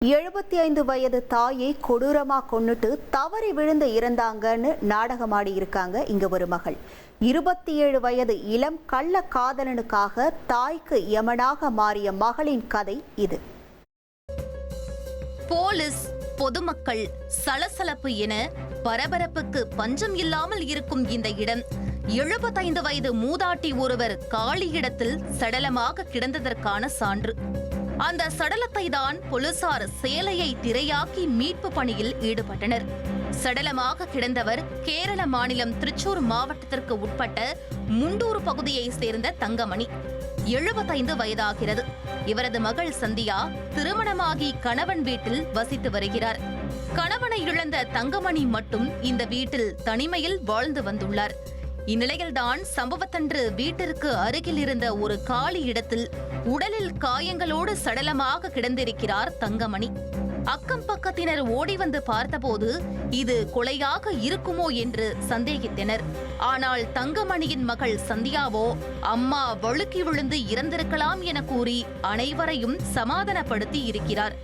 75 வயது தாயை கொடூரமா கொன்னுட்டு தவறி விழுந்து இறந்தாங்கன்னு நாடகமாடி இருக்காங்க இங்க ஒரு மகள். 27 வயது இளம் கள்ள காதலனுக்காக தாய்க்கு யமனாக மாறிய மகளின் கதை இது. போலீஸ், பொதுமக்கள், சலசலப்பு என பரபரப்புக்கு பஞ்சம் இல்லாமல் இருக்கும் இந்த இடம் 75 வயது மூதாட்டி ஒருவர் காலி இடத்தில் சடலமாக கிடந்ததற்கான சான்று. அந்த சடலத்தை தான் போலீசார் சேலையை திரையாக்கி மீட்பு பணியில் ஈடுபட்டனர். சடலமாக கிடந்தவர் கேரள மாநிலம் திருச்சூர் மாவட்டத்திற்கு உட்பட்ட முண்டூர் பகுதியை சேர்ந்த தங்கமணி. 75 வயதாகிறது. இவரது மகள் சந்தியா திருமணமாகி கணவன் வீட்டில் வசித்து வருகிறார். கணவனை இழந்த தங்கமணி மட்டும் இந்த வீட்டில் தனிமையில் வாழ்ந்து வந்துள்ளார். இந்நிலையில்தான் சம்பவத்தன்று வீட்டிற்கு அருகில் இருந்த ஒரு காலி இடத்தில் உடலில் காயங்களோடு சடலமாக கிடந்திருக்கிறார் தங்கமணி. அக்கம் பக்கத்தினர் ஓடி வந்து பார்த்தபோது இது கொலையாக இருக்குமோ என்று சந்தேகித்தனர். ஆனால் தங்கமணியின் மகள் சந்தியாவோ அம்மா வழுக்கி விழுந்து இறந்திருக்கலாம் என கூறி அனைவரையும் சமாதானப்படுத்தி இருக்கிறார்.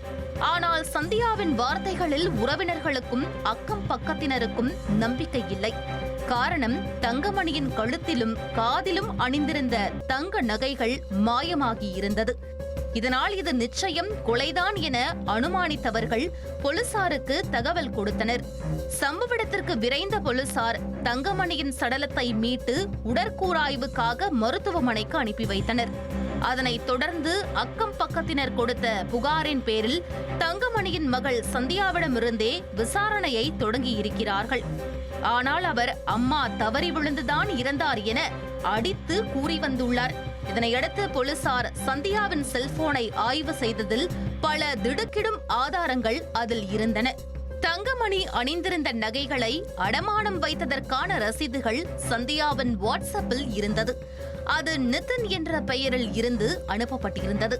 ஆனால் சந்தியாவின் வார்த்தைகளில் உறவினர்களுக்கும் அக்கம் பக்கத்தினருக்கும் நம்பிக்கை இல்லை. காரணம், தங்கமணியின் கழுத்திலும் காதிலும் அணிந்திருந்த தங்க நகைகள் மாயமாகி இருந்தது. இதனால் இது நிச்சயம் கொலைதான் என அனுமானித்தவர்கள் போலீசாருக்கு தகவல் கொடுத்தனர். சம்பவ இடத்திற்கு விரைந்த போலீசார் தங்கமணியின் சடலத்தை மீட்டு உடற்கூறாய்வுக்காக மருத்துவமனைக்கு அனுப்பி வைத்தனர். அதனைத் தொடர்ந்து அக்கம் பக்கத்தினர் கொடுத்த புகாரின் பேரில் தங்கமணியின் மகள் சந்தியாவிடமிருந்தே விசாரணையை தொடங்கியிருக்கிறார்கள். ஆனால் அவர் அம்மா தவறி விழுந்துதான் இறந்தார் என அடித்து கூறி வந்துள்ளார். இதனையடுத்து போலீசார் சந்தியாவின் செல்போனை ஆய்வு செய்ததில் பல திடுக்கிடும் ஆதாரங்கள் அதில் இருந்தன. தங்கமணி அணிந்திருந்த நகைகளை அடமானம் வைத்ததற்கான ரசீதுகள் சந்தியாவின் வாட்ஸ்அப்பில் இருந்தது. அது நிதின் என்ற பெயரில் இருந்து அனுப்பப்பட்டிருந்தது.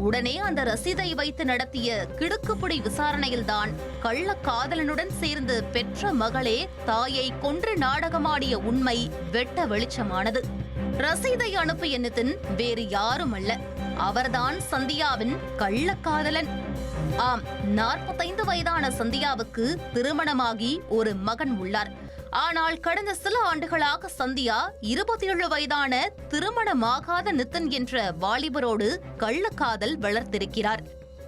உடனே அந்த ரசீதை வைத்து நடத்திய கிடுக்குப்பிடி விசாரணையில்தான் கள்ள காதலனுடன் சேர்ந்து பெற்ற மகளே தாயை கொன்று நாடகமாடிய உண்மை வெட்ட வெளிச்சமானது. ரசீதை அனுப்பிய நிதின் வேறு யாரும் அல்ல, அவர்தான் சந்தியாவின் கள்ளக்காதலன். ஆம், 45 வயதான சந்தியாவுக்கு திருமணமாகி ஒரு மகன் உள்ளார். ஆனால் கடந்த சில ஆண்டுகளாக சந்தியா 27 வயதான திருமணமாகாத நிதின் என்ற வாலிபரோடு கள்ளக்காதல் வளர்த்திருக்கிறார்.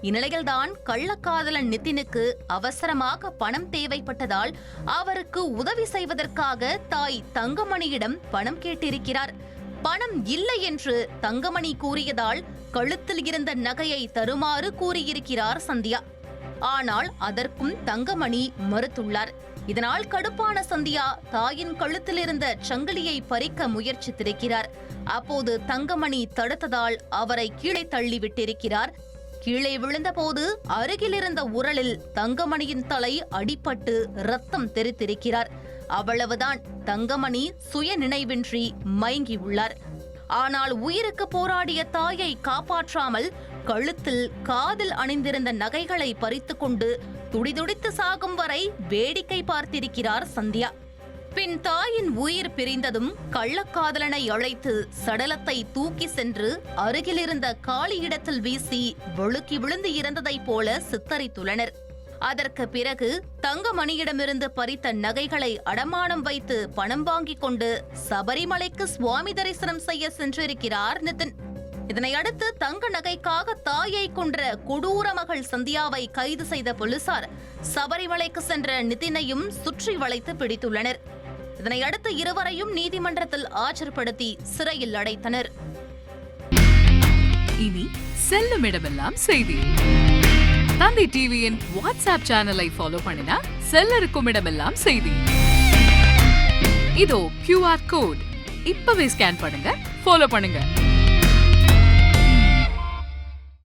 இந்நிலையில்தான் கள்ளக்காதலன் நிதினுக்கு அவசரமாக பணம் தேவைப்பட்டதால் அவருக்கு உதவி செய்வதற்காக தாய் தங்கமணியிடம் பணம் கேட்டிருக்கிறார். பணம் இல்லை என்று தங்கமணி கூறியதால் கழுத்தில் இருந்த நகையை தருமாறு கூறியிருக்கிறார் சந்தியா. ஆனால் அதற்கும் தங்கமணி மறுத்துள்ளார். இதனால் கடுப்பான சந்தியா தாயின் கழுத்தில் இருந்த சங்கிலியை பறிக்க முயற்சித்திருக்கிறார். அப்போது தங்கமணி தடுத்ததால் அவரை கீழே தள்ளிவிட்டிருக்கிறார். கீழே விழுந்தபோது அருகில் இருந்த உரலில் தங்கமணியின் தலை அடிபட்டு ரத்தம் தெரித்திருக்கிறார். அவ்வளவுதான், தங்கமணி சுய நினைவின்றி மயங்கியுள்ளார். ஆனால் உயிருக்கு போராடிய தாயை காப்பாற்றாமல் கழுத்தில் காதில் அணிந்திருந்த நகைகளை பறித்து கொண்டு துடிதுடித்து சாகும் வரை வேடிக்கை பார்த்திருக்கிறார் சந்தியா. பின் தாயின் உயிர் பிரிந்ததும் கள்ளக்காதலனை அழைத்து சடலத்தை தூக்கி சென்று அருகிலிருந்த காலி இடத்தில் வீசி வழுக்கி விழுந்து இறந்ததைப் போல சித்தரித்துள்ளனர். அதற்கு பிறகு தங்கமணியிடமிருந்து பறித்த நகைகளை அடமானம் வைத்து பணம் வாங்கிக் கொண்டு சபரிமலைக்கு சுவாமி தரிசனம் செய்ய சென்றிருக்கிறார் நிதின். இதனையடுத்து தங்க நகைக்காக தாயை கொன்ற கொடூர மகள் சந்தியாவை கைது செய்த போலீசார் சபரிமலைக்கு சென்ற நிதினையும் சுற்றி வளைத்து பிடித்துள்ளனர். இதனையடுத்து இருவரையும் நீதிமன்றத்தில் ஆஜர்படுத்தி சிறையில் அடைத்தனர். இனி செல்லும் இடமெல்லாம் செய்தி. தந்தி டிவியின் வாட்ஸ்அப் சேனலை ஃபாலோ பண்ணினா செல்ல இருக்கும் இடமெல்லாம் செய்தி. இதோ QR கோட், இப்பவே ஸ்கேன் பண்ணுங்க, ஃபாலோ பண்ணுங்க.